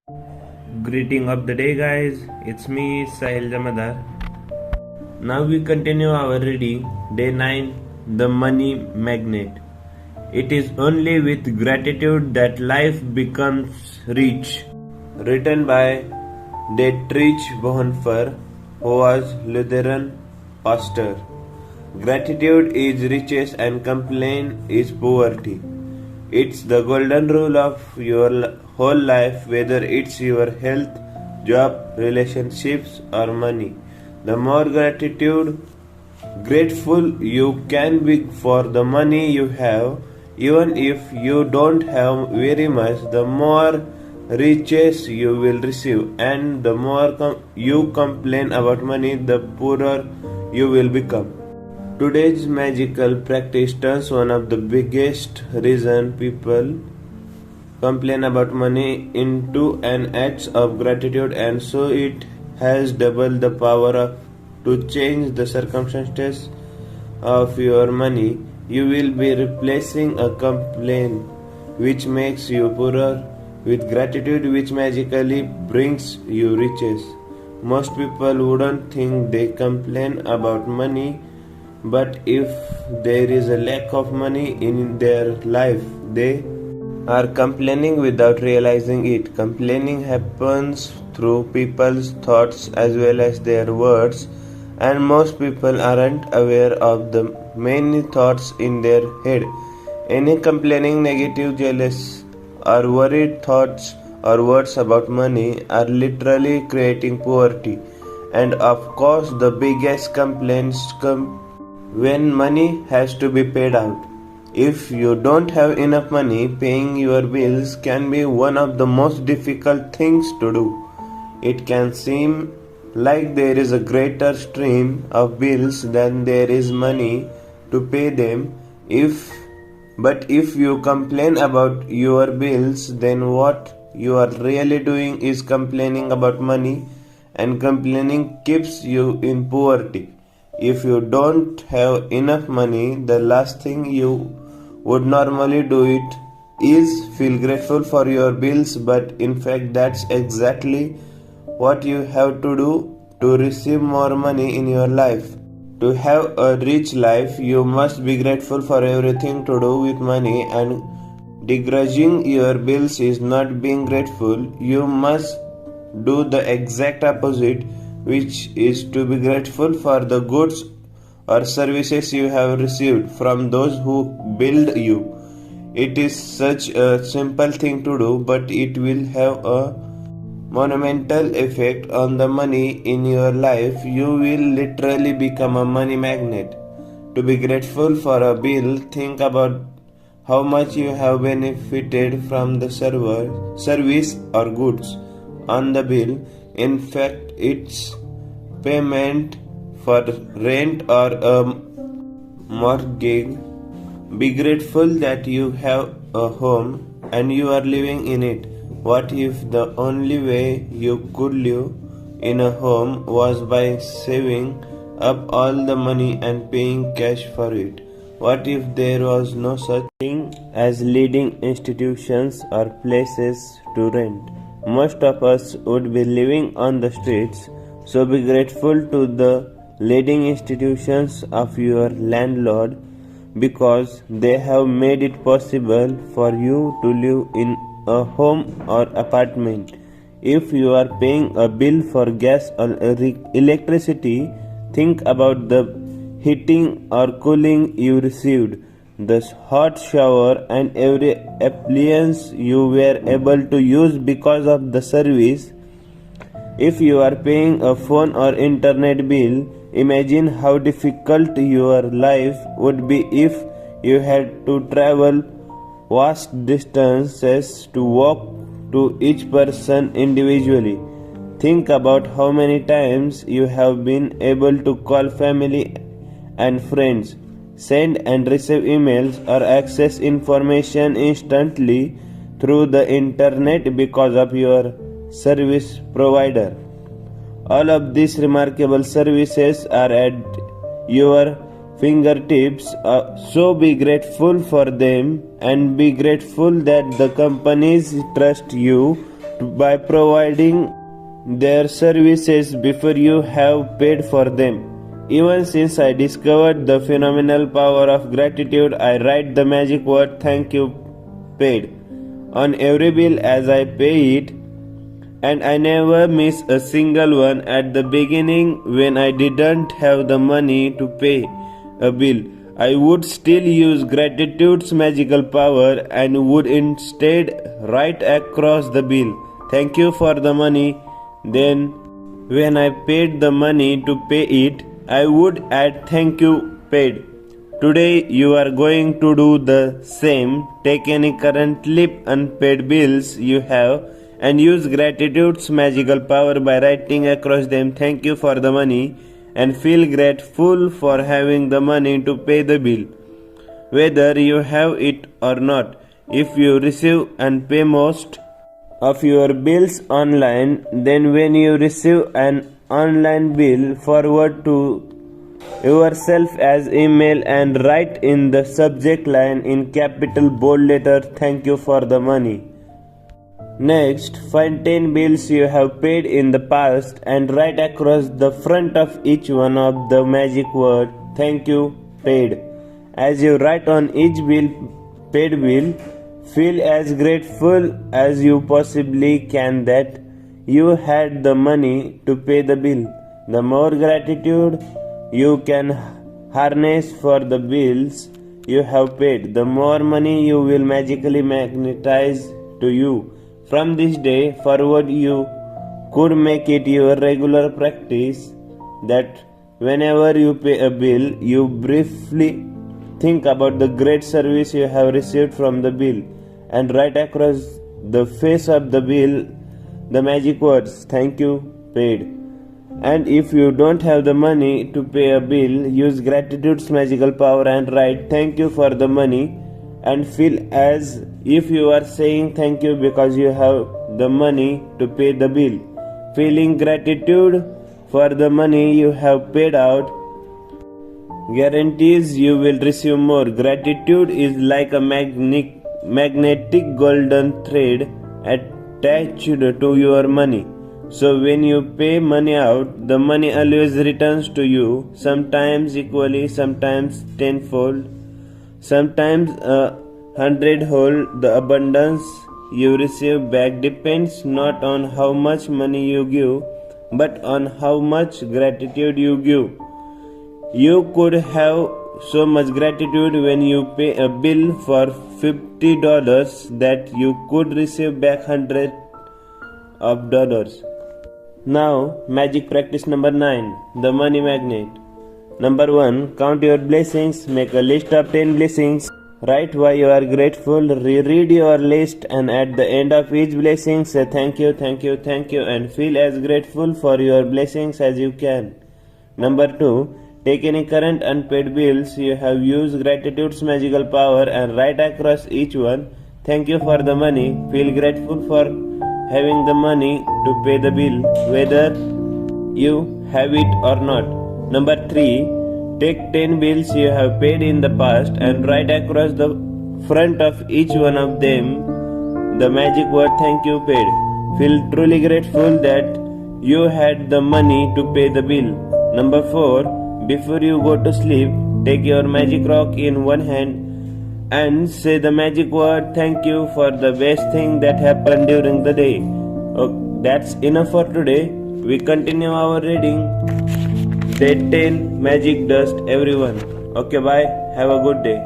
Greeting of the day, guys. It's me, Sahil Jamadar. Now we continue our reading, Day 9, The Money Magnet. It is only with gratitude that life becomes rich. Written by Dietrich Bonhoeffer, who was Lutheran pastor. Gratitude is riches and complaint is poverty. It's the golden rule of your whole life, whether it's your health, job, relationships, or money. The more grateful you can be for the money you have, even if you don't have very much, the more riches you will receive, and the more you complain about money, the poorer you will become. Today's magical practice turns one of the biggest reason people complain about money into an act of gratitude, and so it has double the power to change the circumstances of your money. You will be replacing a complaint which makes you poorer with gratitude which magically brings you riches. Most people wouldn't think they complain about money, but if there is a lack of money in their life, they are complaining without realizing it. Complaining happens through people's thoughts as well as their words, and most people aren't aware of the many thoughts in their head. Any complaining, negative, jealous, or worried thoughts or words about money are literally creating poverty. And of course, the biggest complaints come when money has to be paid out. If you don't have enough money, paying your bills can be one of the most difficult things to do. It can seem like there is a greater stream of bills than there is money to pay them. But if you complain about your bills, then what you are really doing is complaining about money, and complaining keeps you in poverty. If you don't have enough money, the last thing you would normally do is feel grateful for your bills, but in fact that's exactly what you have to do to receive more money in your life. To have a rich life, you must be grateful for everything to do with money, and begrudging your bills is not being grateful. You must do the exact opposite, which is to be grateful for the goods or services you have received from those who build you. It is such a simple thing to do, but it will have a monumental effect on the money in your life. You will literally become a money magnet. To be grateful for a bill, think about how much you have benefited from the service or goods on the bill. In fact, it's payment for rent or a mortgage. Be grateful that you have a home and you are living in it. What if the only way you could live in a home was by saving up all the money and paying cash for it? What if there was no such thing as leading institutions or places to rent? Most of us would be living on the streets, so be grateful to the leading institutions of your landlord because they have made it possible for you to live in a home or apartment. If you are paying a bill for gas or electricity, think about the heating or cooling you received, the hot shower and every appliance you were able to use because of the service. If you are paying a phone or internet bill, imagine how difficult your life would be if you had to travel vast distances to walk to each person individually. Think about how many times you have been able to call family and friends, send and receive emails, or access information instantly through the internet because of your service provider. All of these remarkable services are at your fingertips, so be grateful for them and be grateful that the companies trust you by providing their services before you have paid for them. Even since I discovered the phenomenal power of gratitude, I write the magic word thank you paid on every bill as I pay it, and I never miss a single one. At the beginning, when I didn't have the money to pay a bill, I would still use gratitude's magical power and would instead write across the bill, thank you for the money. Then, when I paid the money to pay it, I would add thank you paid. Today, you are going to do the same. Take any currently unpaid bills you have and use gratitude's magical power by writing across them thank you for the money, and feel grateful for having the money to pay the bill, whether you have it or not. If you receive and pay most of your bills online, then when you receive an online bill, forward to yourself as email and write in the subject line in capital bold letter thank you for the money. Next, find 10 bills you have paid in the past and write across the front of each one of the magic word thank you paid. As you write on each paid bill, feel as grateful as you possibly can that you had the money to pay the bill. The more gratitude you can harness for the bills you have paid, the more money you will magically magnetize to you. From this day forward, you could make it your regular practice that whenever you pay a bill, you briefly think about the great service you have received from the bill and write across the face of the bill the magic words thank you paid. And if you don't have the money to pay a bill, use gratitude's magical power and write thank you for the money, and feel as if you are saying thank you because you have the money to pay the bill. Feeling gratitude for the money you have paid out guarantees you will receive more. Gratitude is like a magnetic golden thread attached to your money. So when you pay money out, the money always returns to you, sometimes equally, sometimes tenfold, sometimes 100-fold. The abundance you receive back depends not on how much money you give, but on how much gratitude you give. You could have so much gratitude when you pay a bill for $50 that you could receive back hundreds of dollars. Now, magic practice number 9, the money magnet. Number 1, count your blessings. Make a list of 10 blessings. Write why you are grateful. Reread your list, and at the end of each blessing, say thank you, thank you, thank you, and feel as grateful for your blessings as you can. Number 2, take any current unpaid bills you have used gratitude's magical power and write across each one thank you for the money. Feel grateful for having the money to pay the bill, whether you have it or not. Number 3, take 10 bills you have paid in the past and write across the front of each one of them the magic word thank you paid. Feel truly grateful that you had the money to pay the bill. Number 4, before you go to sleep, take your magic rock in one hand and say the magic word thank you for the best thing that happened during the day. That's enough for today. We continue our reading. Day 10, Magic Dust, everyone. Okay, bye. Have a good day.